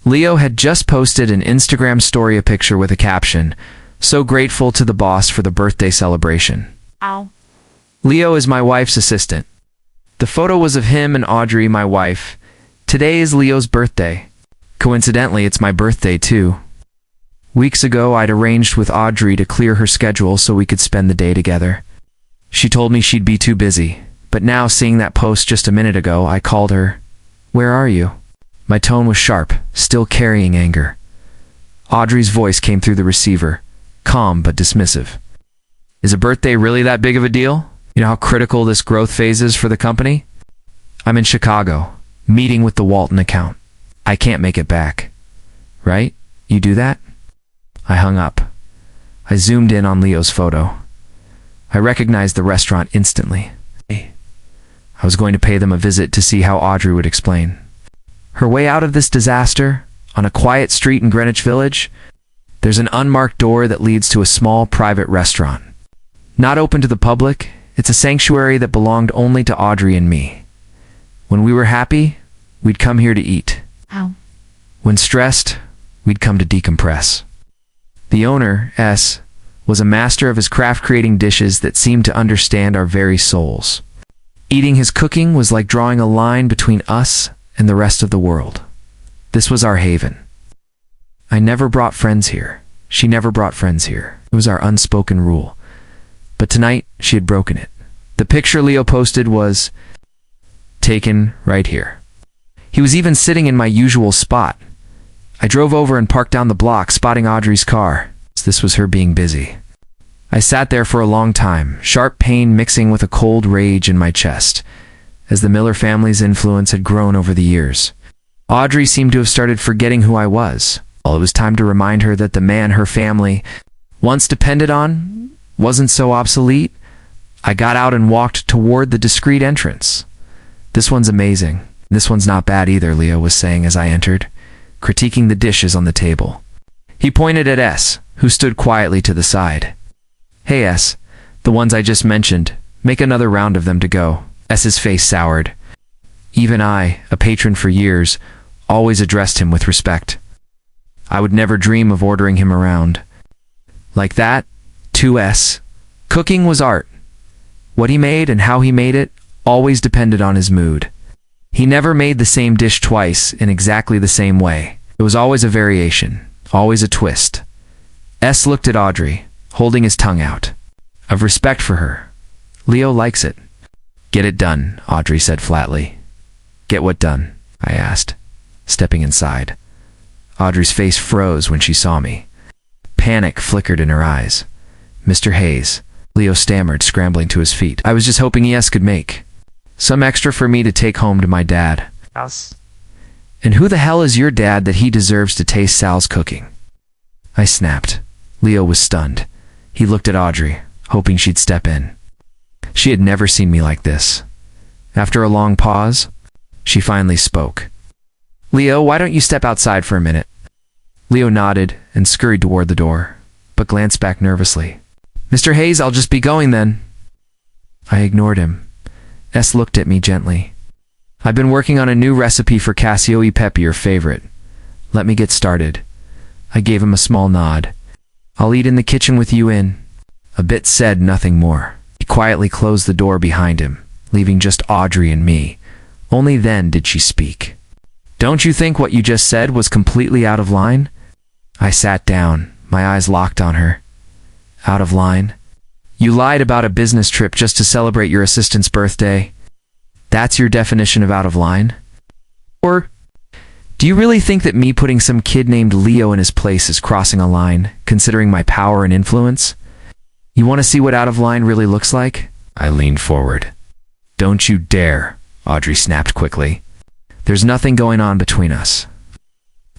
Leo had just posted an Instagram story, a picture with a caption, "So grateful to the boss for the birthday celebration." Ow. Leo is my wife's assistant. The photo was of him and Audrey, my wife. Today is Leo's birthday. Coincidentally, it's my birthday too. Weeks ago, I'd arranged with Audrey to clear her schedule so we could spend the day together. She told me she'd be too busy, but now, seeing that post just a minute ago, I called her. "Where are you?" My tone was sharp, still carrying anger. Audrey's voice came through the receiver, calm but dismissive. "Is a birthday really that big of a deal? You know how critical this growth phase is for the company? I'm in Chicago, meeting with the Walton account. I can't make it back. Right? You do that?" I hung up. I zoomed in on Leo's photo. I recognized the restaurant instantly. I was going to pay them a visit to see how Audrey would explain. Her way out of this disaster, on a quiet street in Greenwich Village, there's an unmarked door that leads to a small private restaurant. Not open to the public, it's a sanctuary that belonged only to Audrey and me. When we were happy, we'd come here to eat. Ow. When stressed, we'd come to decompress. The owner, S., was a master of his craft, creating dishes that seemed to understand our very souls. Eating his cooking was like drawing a line between us and the rest of the world. This was our haven. I never brought friends here. She never brought friends here. It was our unspoken rule. But tonight, she had broken it. The picture Leo posted was taken right here. He was even sitting in my usual spot. I drove over and parked down the block, spotting Audrey's car. This was her being busy. I sat there for a long time, sharp pain mixing with a cold rage in my chest, as the Miller family's influence had grown over the years. Audrey seemed to have started forgetting who I was. Well, it was time to remind her that the man her family once depended on wasn't so obsolete. I got out and walked toward the discreet entrance. "This one's amazing. This one's not bad either," Leo was saying as I entered, critiquing the dishes on the table. He pointed at S., who stood quietly to the side. "Hey S, the ones I just mentioned, make another round of them to go." S's face soured. Even I, a patron for years, always addressed him with respect. I would never dream of ordering him around. Like that, to S, cooking was art. What he made and how he made it always depended on his mood. He never made the same dish twice in exactly the same way. It was always a variation, always a twist. S looked at Audrey, holding his tongue out. Of respect for her. Leo likes it. "Get it done," Audrey said flatly. "Get what done?" I asked, stepping inside. Audrey's face froze when she saw me. Panic flickered in her eyes. "Mr. Hayes," Leo stammered, scrambling to his feet. "I was just hoping ES could make some extra for me to take home to my dad." Us. "And who the hell is your dad that he deserves to taste Sal's cooking?" I snapped. Leo was stunned. He looked at Audrey, hoping she'd step in. She had never seen me like this. After a long pause, she finally spoke. "Leo, why don't you step outside for a minute?" Leo nodded and scurried toward the door, but glanced back nervously. "Mr. Hayes, I'll just be going then." I ignored him. S looked at me gently. "I've been working on a new recipe for Cassio e Pepe, your favorite. Let me get started." I gave him a small nod. "I'll eat in the kitchen with you in." A bit said, nothing more. He quietly closed the door behind him, leaving just Audrey and me. Only then did she speak. "Don't you think what you just said was completely out of line?" I sat down, my eyes locked on her. "Out of line? You lied about a business trip just to celebrate your assistant's birthday? That's your definition of out of line? Or do you really think that me putting some kid named Leo in his place is crossing a line, considering my power and influence? You want to see what out of line really looks like?" I leaned forward. "Don't you dare," Audrey snapped quickly. "There's nothing going on between us."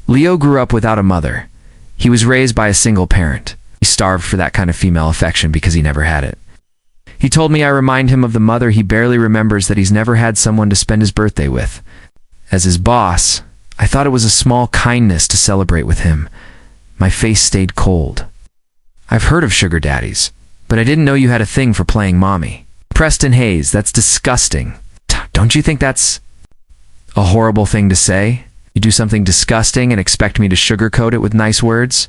Leo grew up without a mother. He was raised by a single parent. He starved for that kind of female affection because he never had it. He told me I remind him of the mother he barely remembers that he's never had someone to spend his birthday with. As his boss, I thought it was a small kindness to celebrate with him. My face stayed cold. "I've heard of sugar daddies, but I didn't know you had a thing for playing mommy." "Preston Hayes, that's disgusting. Don't you think that's a horrible thing to say?" You do something disgusting and expect me to sugarcoat it with nice words?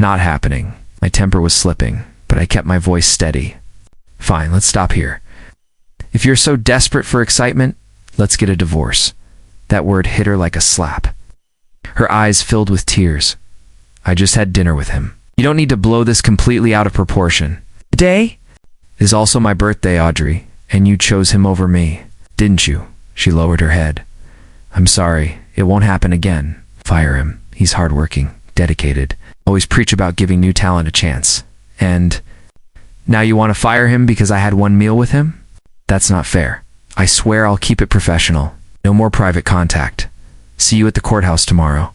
Not happening. My temper was slipping, but I kept my voice steady. Fine, let's stop here. If you're so desperate for excitement, let's get a divorce. That word hit her like a slap. Her eyes filled with tears. I just had dinner with him. You don't need to blow this completely out of proportion. Today is also my birthday, Audrey, and you chose him over me, didn't you? She lowered her head. I'm sorry, it won't happen again. Fire him. He's hardworking, dedicated, always preach about giving new talent a chance. And now you want to fire him because I had one meal with him? That's not fair. I swear I'll keep it professional. No more private contact. See you at the courthouse tomorrow.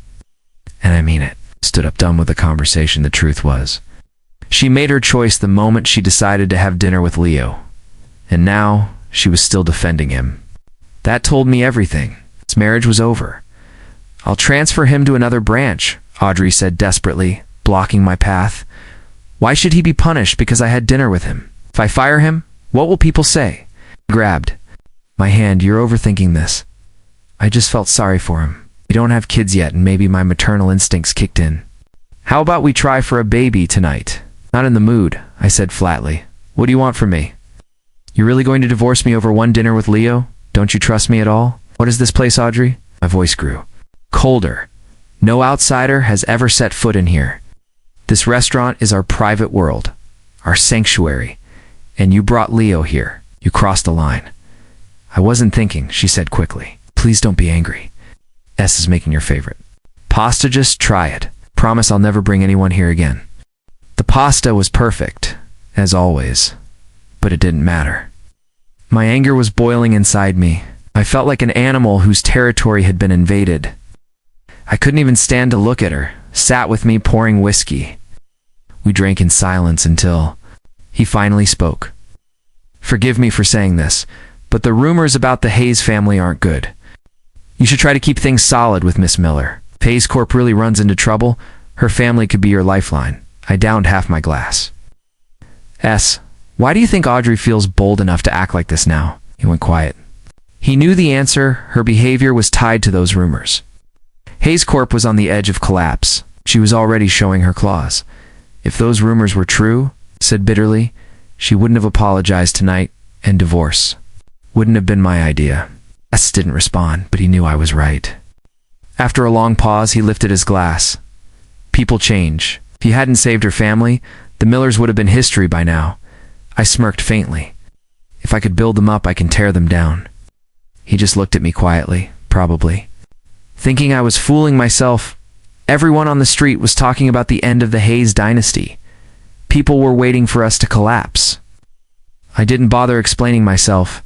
And I mean it. Stood up done with the conversation. The truth was, she made her choice the moment she decided to have dinner with Leo. And now she was still defending him. That told me everything. His marriage was over. I'll transfer him to another branch, Audrey said desperately, blocking my path. Why should he be punished because I had dinner with him? If I fire him, what will people say? He grabbed my hand. You're overthinking this. I just felt sorry for him. We don't have kids yet, and maybe my maternal instincts kicked in. How about we try for a baby tonight? Not in the mood, I said flatly. What do you want from me? You're really going to divorce me over one dinner with Leo? Don't you trust me at all? What is this place, Audrey? My voice grew colder. No outsider has ever set foot in here. This restaurant is our private world, our sanctuary, and you brought Leo here. You crossed the line. I wasn't thinking, she said quickly. Please don't be angry. S is making your favorite. Pasta, just try it. Promise I'll never bring anyone here again. The pasta was perfect, as always, but it didn't matter. My anger was boiling inside me. I felt like an animal whose territory had been invaded. I couldn't even stand to look at her, sat with me pouring whiskey. We drank in silence until he finally spoke. Forgive me for saying this, but the rumors about the Hayes family aren't good. You should try to keep things solid with Miss Miller. If Hayes Corp really runs into trouble, her family could be your lifeline. I downed half my glass. S, why do you think Audrey feels bold enough to act like this now? He went quiet. He knew the answer. Her behavior was tied to those rumors. Hayes Corp was on the edge of collapse. She was already showing her claws. If those rumors were true, said bitterly, she wouldn't have apologized tonight, and divorce wouldn't have been my idea. S didn't respond, but he knew I was right. After a long pause, he lifted his glass. People change. If he hadn't saved her family, the Millers would have been history by now. I smirked faintly. If I could build them up, I can tear them down. He just looked at me quietly, probably. Thinking I was fooling myself, everyone on the street was talking about the end of the Hayes dynasty. People were waiting for us to collapse. I didn't bother explaining myself.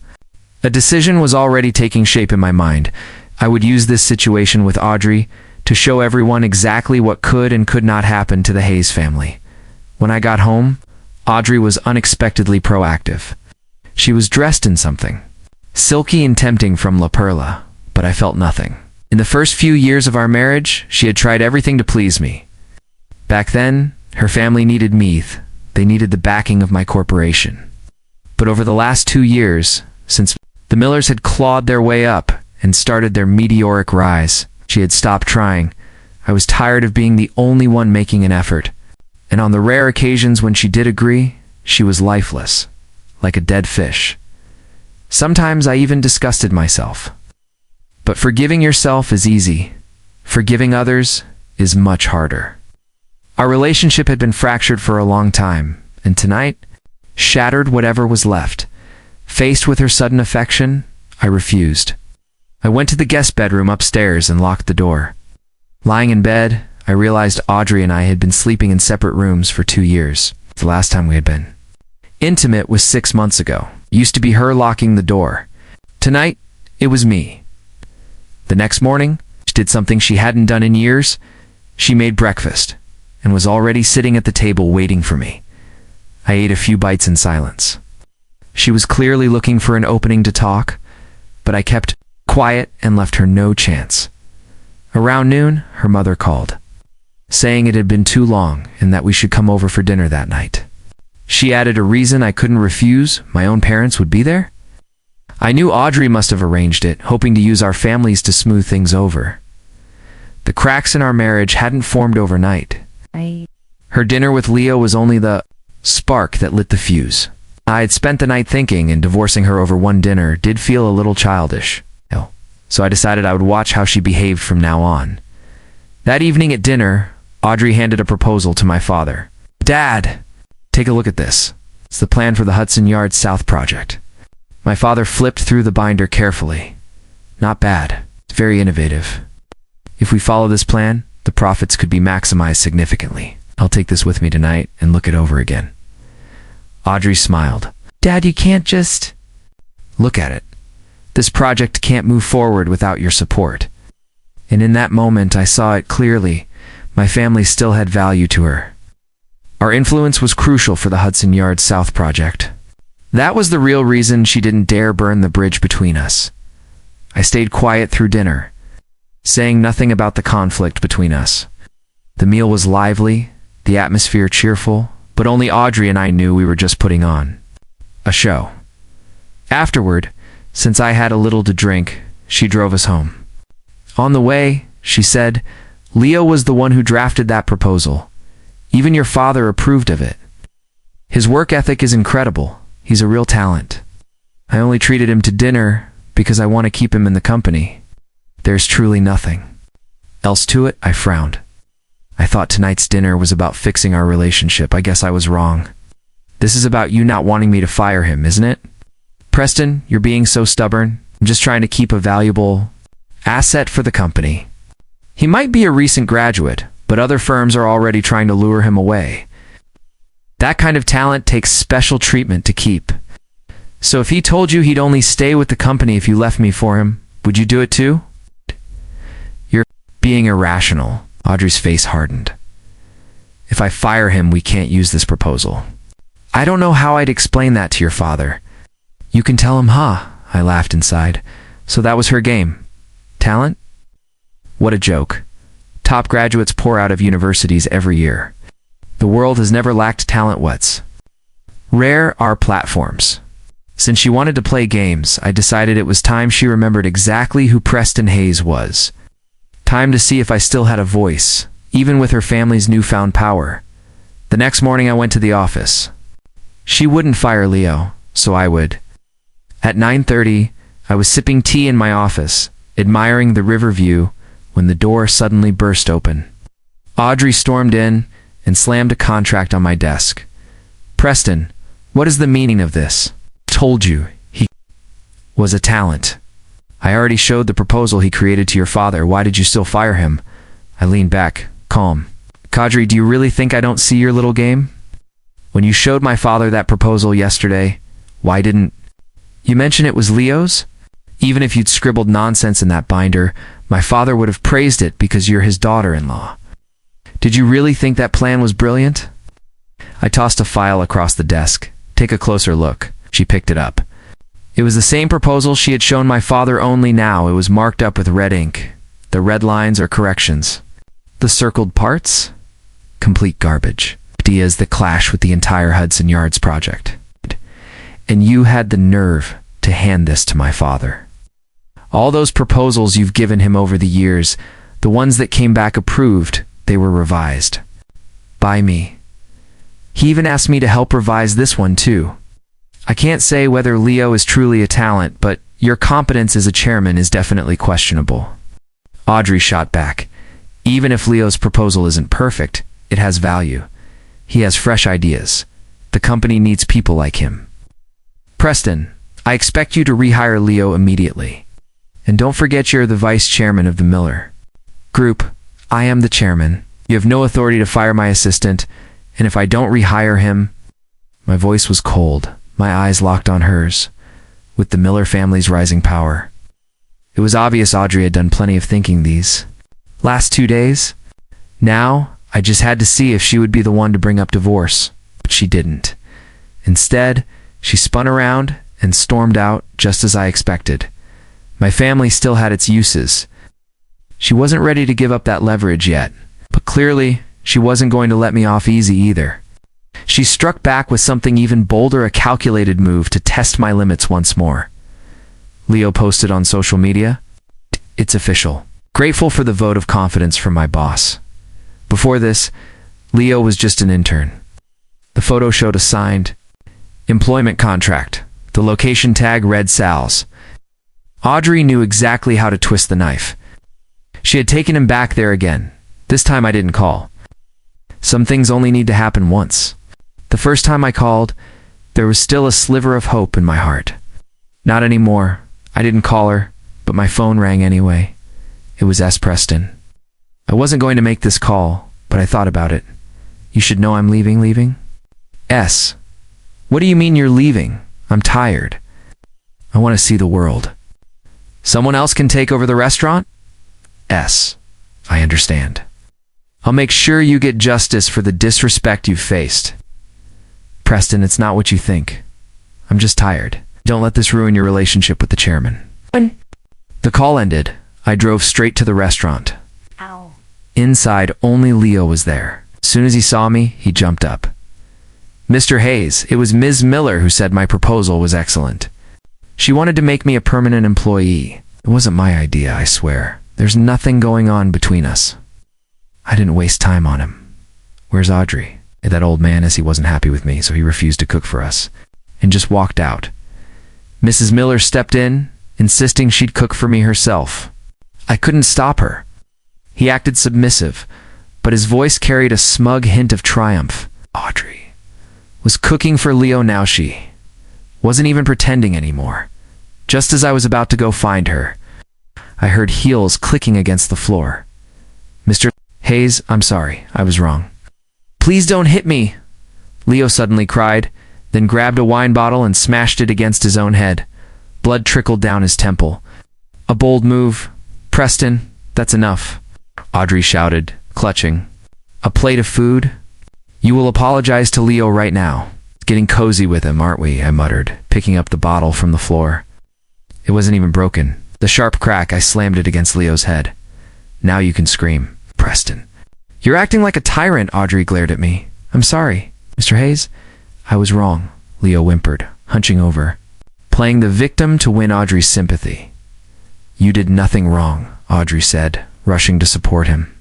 A decision was already taking shape in my mind. I would use this situation with Audrey to show everyone exactly what could and could not happen to the Hayes family. When I got home, Audrey was unexpectedly proactive. She was dressed in something silky and tempting from La Perla, but I felt nothing. In the first few years of our marriage, she had tried everything to please me. Back then, her family needed me. They needed the backing of my corporation. But over the last 2 years, since the Millers had clawed their way up and started their meteoric rise, she had stopped trying. I was tired of being the only one making an effort. And on the rare occasions when she did agree, she was lifeless, like a dead fish. Sometimes I even disgusted myself. But forgiving yourself is easy. Forgiving others is much harder. Our relationship had been fractured for a long time, and tonight shattered whatever was left. Faced with her sudden affection, I refused. I went to the guest bedroom upstairs and locked the door. Lying in bed, I realized Audrey and I had been sleeping in separate rooms for 2 years. The last time we had been intimate was 6 months ago. It used to be her locking the door. Tonight, it was me. The next morning, she did something she hadn't done in years. She made breakfast and was already sitting at the table waiting for me. I ate a few bites in silence. She was clearly looking for an opening to talk, but I kept quiet and left her no chance. Around noon, her mother called, saying it had been too long and that we should come over for dinner that night. She added a reason I couldn't refuse. My own parents would be there. I knew Audrey must have arranged it, hoping to use our families to smooth things over. The cracks in our marriage hadn't formed overnight. Her dinner with Leo was only the spark that lit the fuse. I had spent the night thinking, and divorcing her over one dinner did feel a little childish. So I decided I would watch how she behaved from now on. That evening at dinner, Audrey handed a proposal to my father. "Dad, take a look at this. It's the plan for the Hudson Yards South project." My father flipped through the binder carefully. "Not bad. It's very innovative. If we follow this plan, the profits could be maximized significantly. I'll take this with me tonight and look it over again." Audrey smiled. "Dad, you can't just..." "Look at it. This project can't move forward without your support." And in that moment, I saw it clearly. My family still had value to her. Our influence was crucial for the Hudson Yards South project. That was the real reason she didn't dare burn the bridge between us. I stayed quiet through dinner, saying nothing about the conflict between us. The meal was lively, the atmosphere cheerful, but only Audrey and I knew we were just putting on a show. Afterward, since I had a little to drink, she drove us home. On the way, she said, "Leo was the one who drafted that proposal. Even your father approved of it. His work ethic is incredible. He's a real talent. I only treated him to dinner because I want to keep him in the company. There's truly nothing else to it." I frowned. I thought tonight's dinner was about fixing our relationship. I guess I was wrong. This is about you not wanting me to fire him, isn't it? "Preston, you're being so stubborn. I'm just trying to keep a valuable asset for the company. He might be a recent graduate, but other firms are already trying to lure him away. That kind of talent takes special treatment to keep. So if he told you he'd only stay with the company if you left me for him, would you do it too?" "You're being irrational." Audrey's face hardened. "If I fire him, we can't use this proposal." "I don't know how I'd explain that to your father." "You can tell him, huh?" I laughed inside. So that was her game. Talent? What a joke. Top graduates pour out of universities every year. The world has never lacked talent. What's rare are platforms. Since she wanted to play games, I decided it was time she remembered exactly who Preston Hayes was. Time to see if I still had a voice, even with her family's newfound power. The next morning I went to the office. She wouldn't fire Leo, so I would. At 9:30, I was sipping tea in my office, admiring the river view, when the door suddenly burst open. Audrey stormed in and slammed a contract on my desk. "Preston, what is the meaning of this? Told you, he was a talent. I already showed the proposal he created to your father. Why did you still fire him?" I leaned back, calm. "Audrey, do you really think I don't see your little game? When you showed my father that proposal yesterday, why didn't you mention it was Leo's? Even if you'd scribbled nonsense in that binder, my father would have praised it because you're his daughter-in-law. Did you really think that plan was brilliant?" I tossed a file across the desk. "Take a closer look." She picked it up. It was the same proposal she had shown my father, only now it was marked up with red ink. The red lines are corrections. The circled parts? Complete garbage. Ideas that clash with the entire Hudson Yards project. And you had the nerve to hand this to my father. All those proposals you've given him over the years, the ones that came back approved, they were revised. By me. He even asked me to help revise this one too. I can't say whether Leo is truly a talent, but your competence as a chairman is definitely questionable. Audrey shot back. Even if Leo's proposal isn't perfect, it has value. He has fresh ideas. The company needs people like him. Preston, I expect you to rehire Leo immediately. And don't forget you're the vice chairman of the Miller Group. I am the chairman. You have no authority to fire my assistant, and if I don't rehire him... My voice was cold. My eyes locked on hers, with the Miller family's rising power. It was obvious Audrey had done plenty of thinking these last 2 days. Now, I just had to see if she would be the one to bring up divorce, but she didn't. Instead, she spun around and stormed out just as I expected. My family still had its uses. She wasn't ready to give up that leverage yet, but clearly, she wasn't going to let me off easy either. She struck back with something even bolder, a calculated move to test my limits once more. Leo posted on social media, "It's official. grateful for the vote of confidence from my boss. Before this, Leo was just an intern. The photo showed a signed employment contract. The location tag read Sal's. Audrey knew exactly how to twist the knife. She had taken him back there again. This time I didn't call. Some things only need to happen once. The first time I called, there was still a sliver of hope in my heart. Not anymore. I didn't call her, but my phone rang anyway. It was S. Preston. I wasn't going to make this call, but I thought about it. You should know I'm leaving? S. What do you mean you're leaving? I'm tired. I want to see the world. Someone else can take over the restaurant? S. I understand. I'll make sure you get justice for the disrespect you've faced. Preston, it's not what you think. I'm just tired. Don't let this ruin your relationship with the chairman. The call ended. I drove straight to the restaurant. Ow. Inside, only Leo was there. As soon as he saw me, he jumped up. Mr. Hayes, it was Ms. Miller who said my proposal was excellent. She wanted to make me a permanent employee. It wasn't my idea, I swear. There's nothing going on between us. I didn't waste time on him. Where's Audrey? That old man, as he wasn't happy with me, so he refused to cook for us, and just walked out. Mrs. Miller stepped in, insisting she'd cook for me herself. I couldn't stop her. He acted submissive, but his voice carried a smug hint of triumph. Audrey was cooking for Leo now. She wasn't even pretending anymore. Just as I was about to go find her, I heard heels clicking against the floor. Mr. Hayes, I'm sorry, I was wrong. Please don't hit me, Leo suddenly cried, then grabbed a wine bottle and smashed it against his own head. Blood trickled down his temple. A bold move. Preston, that's enough, Audrey shouted, clutching. A plate of food? You will apologize to Leo right now. Getting cozy with him, aren't we? I muttered, picking up the bottle from the floor. It wasn't even broken. The sharp crack, I slammed it against Leo's head. Now you can scream. Preston. You're acting like a tyrant, Audrey glared at me. I'm sorry, Mr. Hayes. I was wrong, Leo whimpered, hunching over, playing the victim to win Audrey's sympathy. You did nothing wrong, Audrey said, rushing to support him.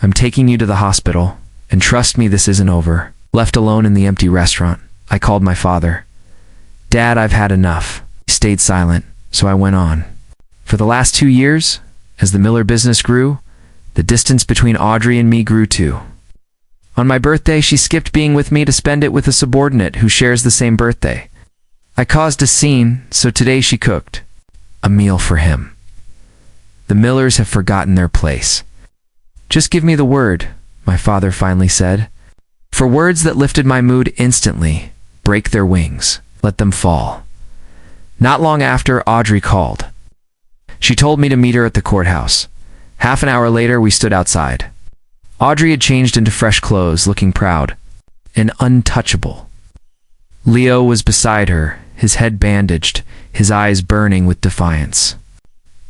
I'm taking you to the hospital, and trust me, this isn't over. Left alone in the empty restaurant, I called my father. Dad, I've had enough. He stayed silent, so I went on. For the last 2 years, as the Miller business grew, the distance between Audrey and me grew too. On my birthday, she skipped being with me to spend it with a subordinate who shares the same birthday. I caused a scene, so today she cooked a meal for him. The Millers have forgotten their place. Just give me the word, my father finally said. For words that lifted my mood instantly, break their wings, let them fall. Not long after, Audrey called. She told me to meet her at the courthouse. Half an hour later, we stood outside. Audrey had changed into fresh clothes, looking proud and untouchable. Leo was beside her, his head bandaged, his eyes burning with defiance.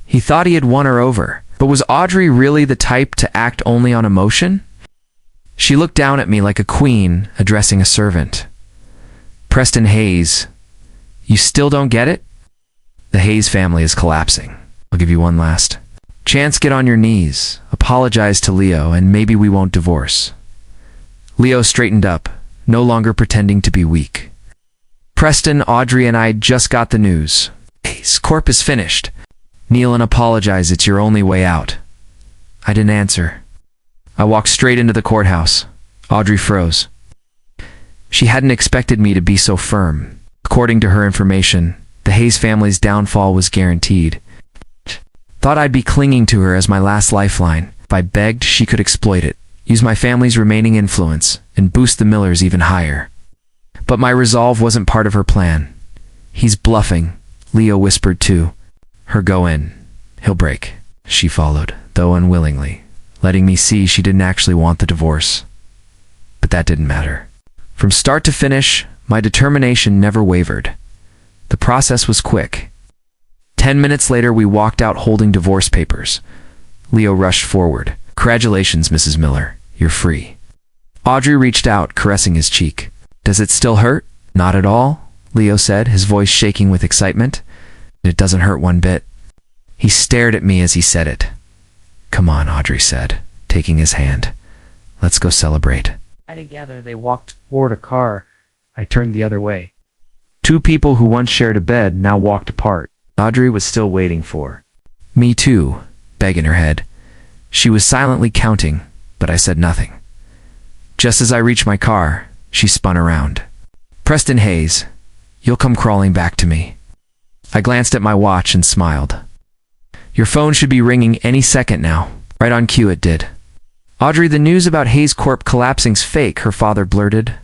He thought he had won her over, but was Audrey really the type to act only on emotion? She looked down at me like a queen addressing a servant. Preston Hayes, you still don't get it? The Hayes family is collapsing. I'll give you one last chance. Get on your knees, apologize to Leo, and maybe we won't divorce. Leo straightened up, no longer pretending to be weak. Preston, Audrey, and I just got the news. Hayes Corp is finished. Kneel and apologize, it's your only way out. I didn't answer. I walked straight into the courthouse. Audrey froze. She hadn't expected me to be so firm. According to her information, the Hayes family's downfall was guaranteed. Thought I'd be clinging to her as my last lifeline. If I begged, she could exploit it, use my family's remaining influence, and boost the Millers even higher. But my resolve wasn't part of her plan. He's bluffing, Leo whispered to her. Go in. He'll break. She followed, though unwillingly, letting me see she didn't actually want the divorce. But that didn't matter. From start to finish, my determination never wavered. The process was quick. 10 minutes later, we walked out holding divorce papers. Leo rushed forward. Congratulations, Mrs. Miller. You're free. Audrey reached out, caressing his cheek. Does it still hurt? Not at all, Leo said, his voice shaking with excitement. It doesn't hurt one bit. He stared at me as he said it. Come on, Audrey said, taking his hand. Let's go celebrate. Together they walked toward a car. I turned the other way. Two people who once shared a bed now walked apart. Audrey was still waiting for Me too, Beg in her head. She was silently counting, but I said nothing. Just as I reached my car, she spun around. Preston Hayes, you'll come crawling back to me. I glanced at my watch and smiled. Your phone should be ringing any second now. Right on cue it did. Audrey, the news about Hayes Corp collapsing's fake, her father blurted.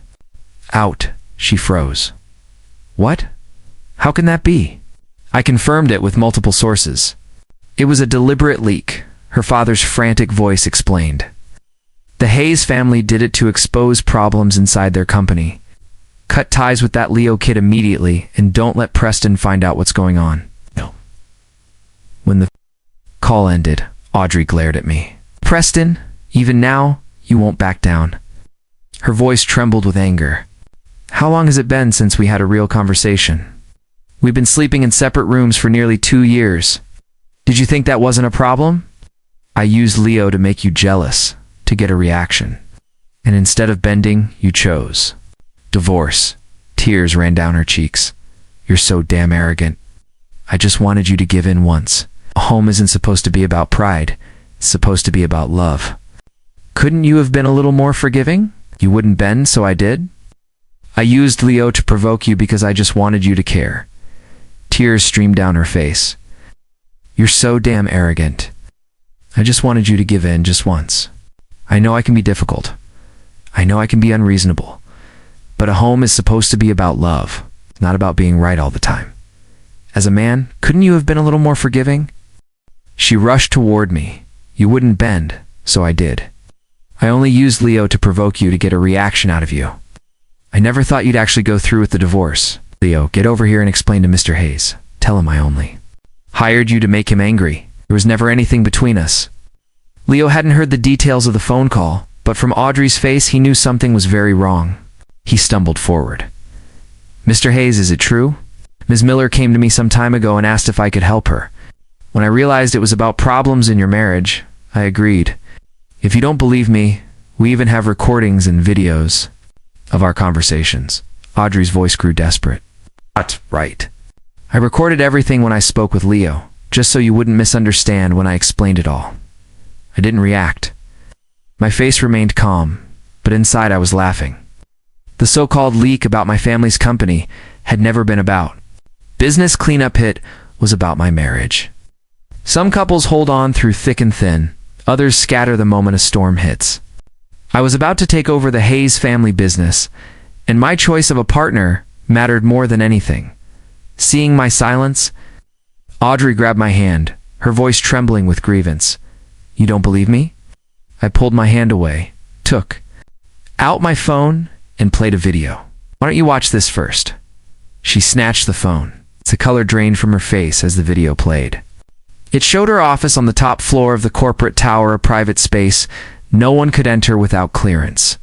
Out, she froze. What? How can that be? I confirmed it with multiple sources. It was a deliberate leak, her father's frantic voice explained. The Hayes family did it to expose problems inside their company. Cut ties with that Leo kid immediately and don't let Preston find out what's going on. No. When the call ended, Audrey glared at me. Preston, even now, you won't back down. Her voice trembled with anger. How long has it been since we had a real conversation? We've been sleeping in separate rooms for nearly 2 years. Did you think that wasn't a problem? I used Leo to make you jealous, to get a reaction. And instead of bending, you chose divorce. Tears ran down her cheeks. You're so damn arrogant. I just wanted you to give in once. A home isn't supposed to be about pride. It's supposed to be about love. Couldn't you have been a little more forgiving? You wouldn't bend, so I did. I used Leo to provoke you because I just wanted you to care. Tears streamed down her face. You're so damn arrogant. I just wanted you to give in just once. I know I can be difficult. I know I can be unreasonable. But a home is supposed to be about love, not about being right all the time. As a man, couldn't you have been a little more forgiving? She rushed toward me. You wouldn't bend, so I did. I only used Leo to provoke you to get a reaction out of you. I never thought you'd actually go through with the divorce. Leo, get over here and explain to Mr. Hayes. Tell him I only hired you to make him angry. There was never anything between us. Leo hadn't heard the details of the phone call, but from Audrey's face he knew something was very wrong. He stumbled forward. Mr. Hayes, is it true? Ms. Miller came to me some time ago and asked if I could help her. When I realized it was about problems in your marriage, I agreed. If you don't believe me, we even have recordings and videos of our conversations. Audrey's voice grew desperate. That's right. I recorded everything when I spoke with Leo, just so you wouldn't misunderstand when I explained it all. I didn't react. My face remained calm, but inside I was laughing. The so-called leak about my family's company had never been about. Business cleanup hit was about my marriage. Some couples hold on through thick and thin, others scatter the moment a storm hits. I was about to take over the Hayes family business, and my choice of a partner mattered more than anything. Seeing my silence, Audrey grabbed my hand, her voice trembling with grievance. You don't believe me? I pulled my hand away, took out my phone, and played a video. Why don't you watch this first? She snatched the phone. The color drained from her face as the video played. It showed her office on the top floor of the corporate tower, a private space no one could enter without clearance.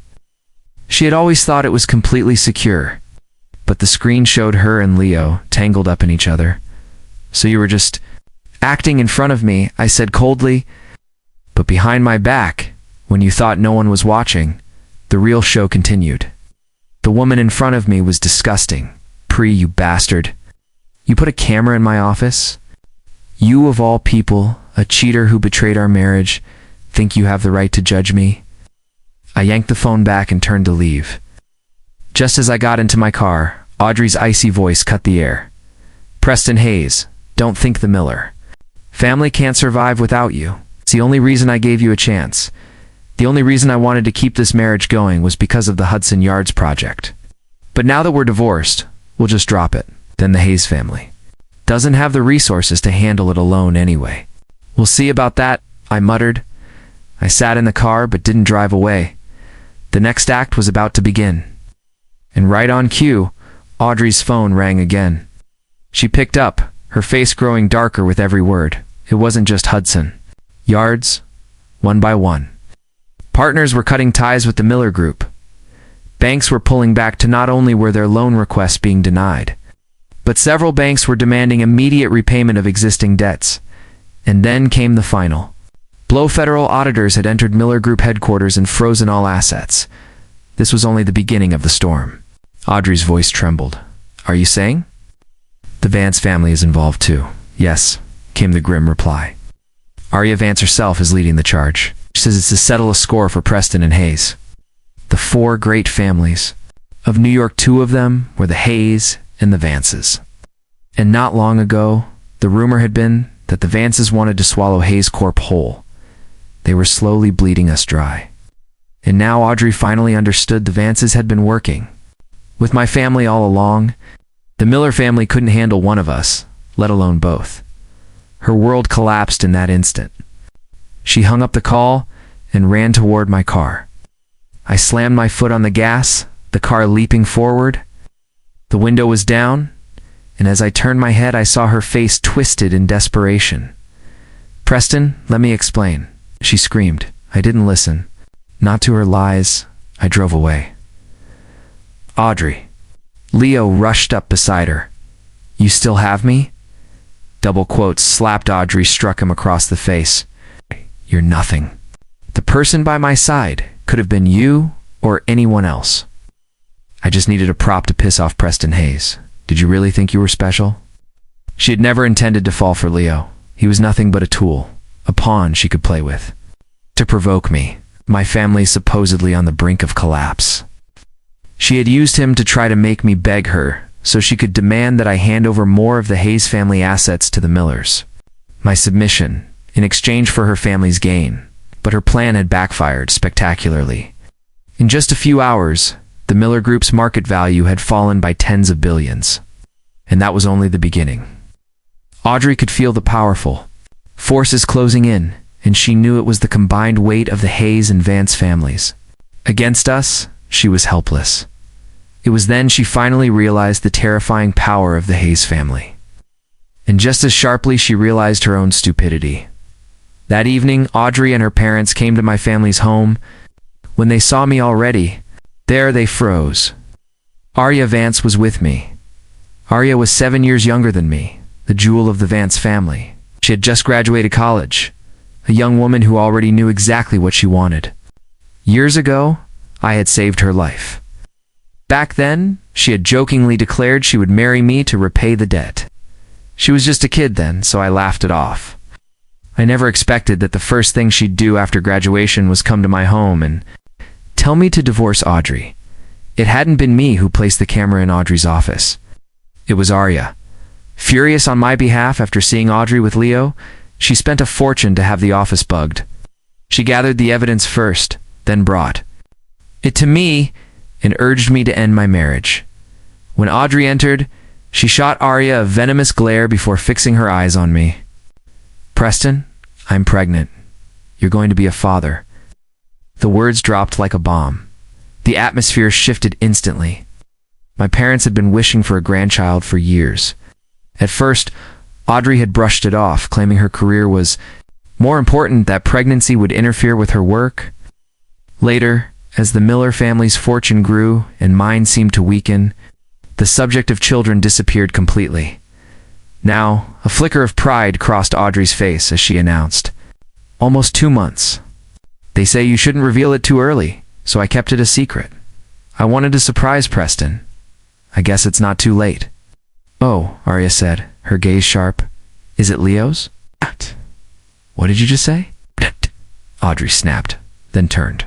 She had always thought it was completely secure, but the screen showed her and Leo tangled up in each other. So you were just acting in front of me, I said coldly, but behind my back, when you thought no one was watching, the real show continued. The woman in front of me was disgusting. You bastard. You put a camera in my office? You, of all people, a cheater who betrayed our marriage, think you have the right to judge me? I yanked the phone back and turned to leave. Just as I got into my car, Audrey's icy voice cut the air. Preston Hayes, don't think the Miller. Family can't survive without you. It's the only reason I gave you a chance. The only reason I wanted to keep this marriage going was because of the Hudson Yards project. But now that we're divorced, we'll just drop it. Then the Hayes family doesn't have the resources to handle it alone anyway. We'll see about that, I muttered. I sat in the car but didn't drive away. The next act was about to begin. And right on cue, Audrey's phone rang again. She picked up, her face growing darker with every word. It wasn't just Hudson Yards, one by one. Partners were cutting ties with the Miller Group. Banks were pulling back. To not only were their loan requests being denied, but several banks were demanding immediate repayment of existing debts. And then came the final. Blow federal auditors had entered Miller Group headquarters and frozen all assets. This was only the beginning of the storm. Audrey's voice trembled. Are you saying? The Vance family is involved too. Yes, came the grim reply. Arya Vance herself is leading the charge. She says it's to settle a score for Preston and Hayes. The four great families. Of New York, two of them were the Hayes and the Vances. And not long ago, the rumor had been that the Vances wanted to swallow Hayes Corp whole. They were slowly bleeding us dry. And now Audrey finally understood the Vances had been working with my family all along. The Miller family couldn't handle one of us, let alone both. Her world collapsed in that instant. She hung up the call and ran toward my car. I slammed my foot on the gas, the car leaping forward. The window was down, and as I turned my head, I saw her face twisted in desperation. Preston, let me explain, she screamed. I didn't listen. Not to her lies. I drove away. Audrey. Leo rushed up beside her. You still have me? Double quotes slapped Audrey, struck him across the face. You're nothing. The person by my side could have been you or anyone else. I just needed a prop to piss off Preston Hayes. Did you really think you were special? She had never intended to fall for Leo. He was nothing but a tool, a pawn she could play with. To provoke me, my family supposedly on the brink of collapse. She had used him to try to make me beg her, so she could demand that I hand over more of the Hayes family assets to the Millers. My submission, in exchange for her family's gain. But her plan had backfired spectacularly. In just a few hours, the Miller Group's market value had fallen by tens of billions. And that was only the beginning. Audrey could feel the powerful forces closing in, and she knew it was the combined weight of the Hayes and Vance families. Against us, she was helpless. It was then she finally realized the terrifying power of the Hayes family. And just as sharply, she realized her own stupidity. That evening, Audrey and her parents came to my family's home. When they saw me already, there they froze. Arya Vance was with me. Arya was 7 years younger than me, the jewel of the Vance family. She had just graduated college, a young woman who already knew exactly what she wanted. Years ago, I had saved her life. Back then, she had jokingly declared she would marry me to repay the debt. She was just a kid then, so I laughed it off. I never expected that the first thing she'd do after graduation was come to my home and tell me to divorce Audrey. It hadn't been me who placed the camera in Audrey's office. It was Arya. Furious on my behalf after seeing Audrey with Leo, she spent a fortune to have the office bugged. She gathered the evidence first, then brought it to me and urged me to end my marriage. When Audrey entered, she shot Arya a venomous glare before fixing her eyes on me. Preston, I'm pregnant. You're going to be a father. The words dropped like a bomb. The atmosphere shifted instantly. My parents had been wishing for a grandchild for years. At first, Audrey had brushed it off, claiming her career was more important, that pregnancy would interfere with her work. Later, as the Miller family's fortune grew and mine seemed to weaken, the subject of children disappeared completely. Now, a flicker of pride crossed Audrey's face as she announced, "Almost 2 months. They say you shouldn't reveal it too early, so I kept it a secret. I wanted to surprise Preston. I guess it's not too late." "Oh," Arya said, her gaze sharp. "Is it Leo's?" "What did you just say?" Audrey snapped, then turned.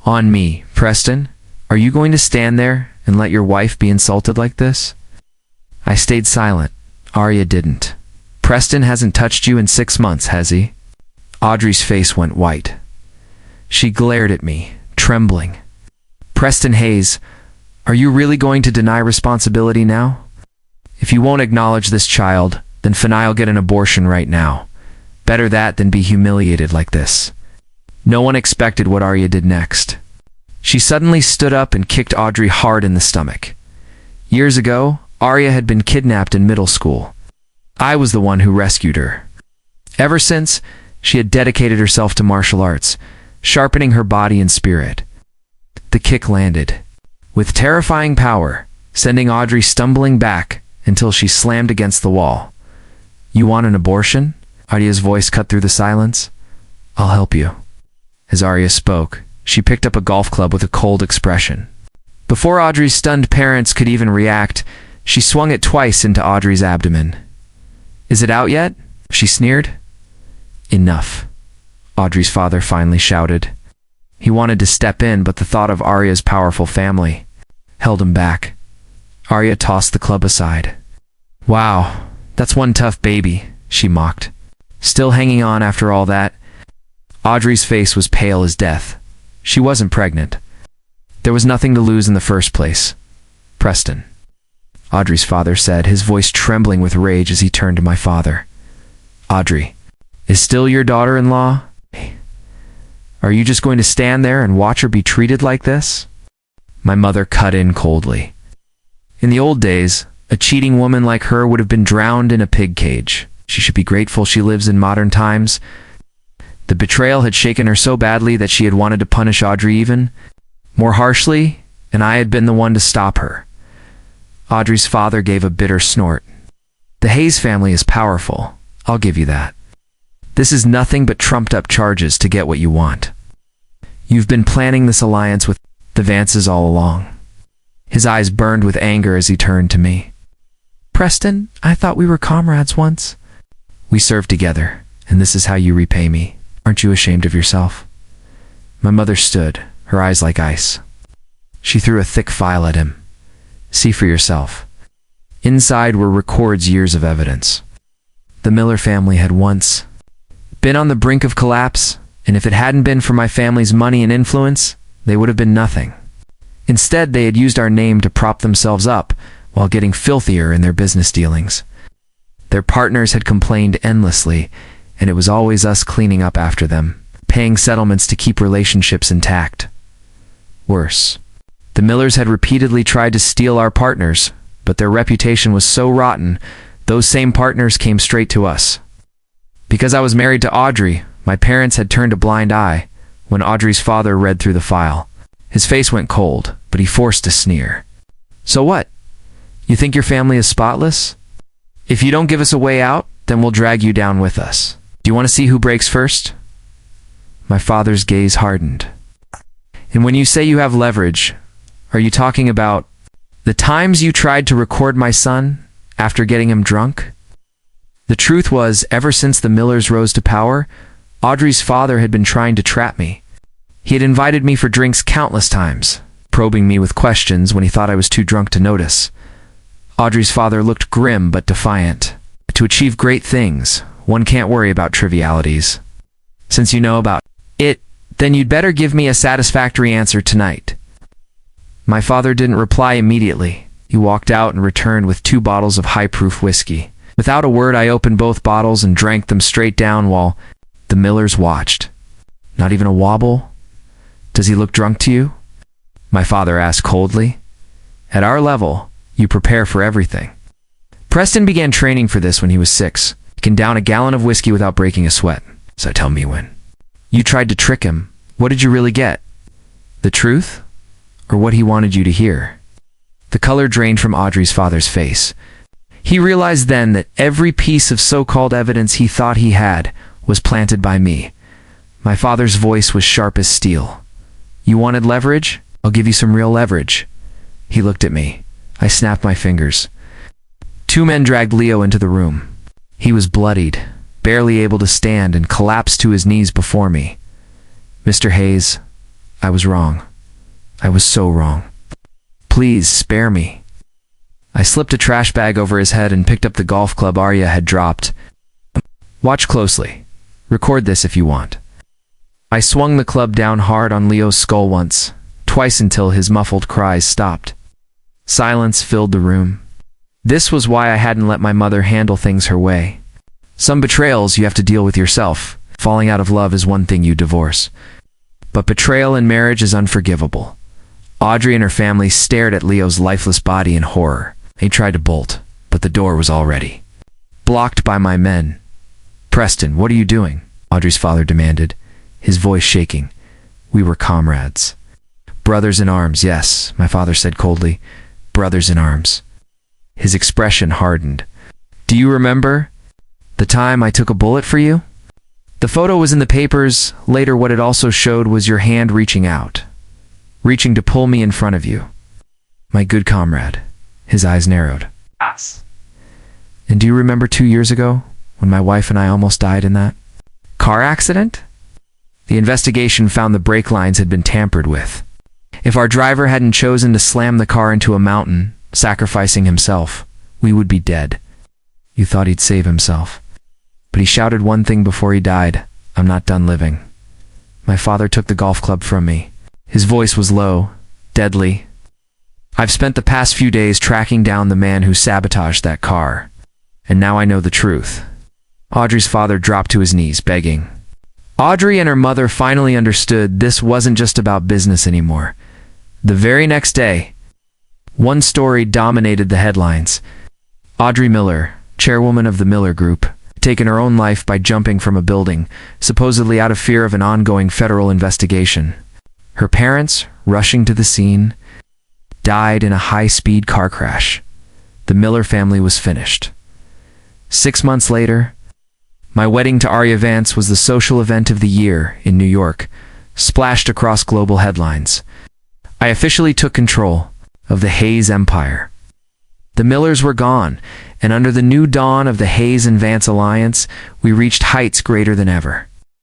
"On me, Preston. Are you going to stand there and let your wife be insulted like this?" I stayed silent. Arya didn't. "Preston hasn't touched you in 6 months, has he?" Audrey's face went white. She glared at me, trembling. "Preston Hayes, are you really going to deny responsibility now? If you won't acknowledge this child, then Fana'll get an abortion right now. Better that than be humiliated like this." No one expected what Arya did next. She suddenly stood up and kicked Audrey hard in the stomach. Years ago, Arya had been kidnapped in middle school. I was the one who rescued her. Ever since, she had dedicated herself to martial arts, sharpening her body and spirit. The kick landed, with terrifying power, sending Audrey stumbling back until she slammed against the wall. "You want an abortion?" Arya's voice cut through the silence. I'll help you. As Arya spoke, she picked up a golf club with a cold expression. Before Audrey's stunned parents could even react, she swung it twice into Audrey's abdomen. Is it out yet? She sneered. Enough, Audrey's father finally shouted. He wanted to step in, but the thought of Arya's powerful family held him back. Arya tossed the club aside. Wow, that's one tough baby, she mocked. Still hanging on after all that? Audrey's face was pale as death. She wasn't pregnant. There was nothing to lose in the first place. Preston, Audrey's father said, his voice trembling with rage as he turned to my father. Audrey, is still your daughter-in-law? Are you just going to stand there and watch her be treated like this? My mother cut in coldly. In the old days, a cheating woman like her would have been drowned in a pig cage. She should be grateful she lives in modern times. The betrayal had shaken her so badly that she had wanted to punish Audrey even more harshly, and I had been the one to stop her. Audrey's father gave a bitter snort. The Hayes family is powerful, I'll give you that. This is nothing but trumped-up charges to get what you want. You've been planning this alliance with the Vances all along. His eyes burned with anger as he turned to me. Preston, I thought we were comrades once. We served together, and this is how you repay me. Aren't you ashamed of yourself? My mother stood, her eyes like ice. She threw a thick file at him. See for yourself. Inside were records, years of evidence. The Miller family had once been on the brink of collapse, and if it hadn't been for my family's money and influence, they would have been nothing. Instead, they had used our name to prop themselves up while getting filthier in their business dealings. Their partners had complained endlessly, and it was always us cleaning up after them, paying settlements to keep relationships intact. Worse, the Millers had repeatedly tried to steal our partners, but their reputation was so rotten, those same partners came straight to us. Because I was married to Audrey, my parents had turned a blind eye when Audrey's father read through the file. His face went cold, but he forced a sneer. So what? You think your family is spotless? If you don't give us a way out, then we'll drag you down with us. Do you want to see who breaks first? My father's gaze hardened. And when you say you have leverage, are you talking about the times you tried to record my son after getting him drunk? The truth was, ever since the Millers rose to power, Audrey's father had been trying to trap me. He had invited me for drinks countless times, probing me with questions when he thought I was too drunk to notice. Audrey's father looked grim but defiant. To achieve great things, one can't worry about trivialities. Since you know about it, then you'd better give me a satisfactory answer tonight. My father didn't reply immediately. He walked out and returned with 2 bottles of high-proof whiskey. Without a word, I opened both bottles and drank them straight down while the Millers watched. Not even a wobble? Does he look drunk to you? My father asked coldly. At our level, you prepare for everything. Preston began training for this when he was 6. He can down a gallon of whiskey without breaking a sweat. So tell me when. You tried to trick him. What did you really get? The truth? Or what he wanted you to hear? The color drained from Audrey's father's face. He realized then that every piece of so-called evidence he thought he had was planted by me. My father's voice was sharp as steel. You wanted leverage? I'll give you some real leverage. He looked at me. I snapped my fingers. 2 men dragged Leo into the room. He was bloodied, barely able to stand, and collapsed to his knees before me. Mr. Hayes, I was wrong. I was so wrong. Please spare me. I slipped a trash bag over his head and picked up the golf club Arya had dropped. Watch closely. Record this if you want. I swung the club down hard on Leo's skull once, twice until his muffled cries stopped. Silence filled the room. This was why I hadn't let my mother handle things her way. Some betrayals you have to deal with yourself. Falling out of love is one thing you divorce. But betrayal in marriage is unforgivable. Audrey and her family stared at Leo's lifeless body in horror. They tried to bolt, but the door was already blocked by my men. Preston, what are you doing? Audrey's father demanded, his voice shaking. We were comrades. Brothers in arms, yes, my father said coldly. Brothers in arms. His expression hardened. Do you remember the time I took a bullet for you? The photo was in the papers. Later, what it also showed was your hand reaching out, reaching to pull me in front of you. My good comrade. His eyes narrowed. Yes. And do you remember 2 years ago, when my wife and I almost died in that car accident? The investigation found the brake lines had been tampered with. If our driver hadn't chosen to slam the car into a mountain, sacrificing himself, we would be dead. You thought he'd save himself. But he shouted one thing before he died: I'm not done living. My father took the golf club from me. His voice was low, deadly. I've spent the past few days tracking down the man who sabotaged that car, and now I know the truth. Audrey's father dropped to his knees, begging. Audrey and her mother finally understood this wasn't just about business anymore. The very next day, one story dominated the headlines. Audrey Miller, chairwoman of the Miller Group, had taken her own life by jumping from a building, supposedly out of fear of an ongoing federal investigation. Her parents, rushing to the scene, died in a high-speed car crash. The Miller family was finished. 6 months later, my wedding to Arya Vance was the social event of the year in New York, splashed across global headlines. I officially took control of the Hayes empire. The Millers were gone, and under the new dawn of the Hayes and Vance alliance, we reached heights greater than ever.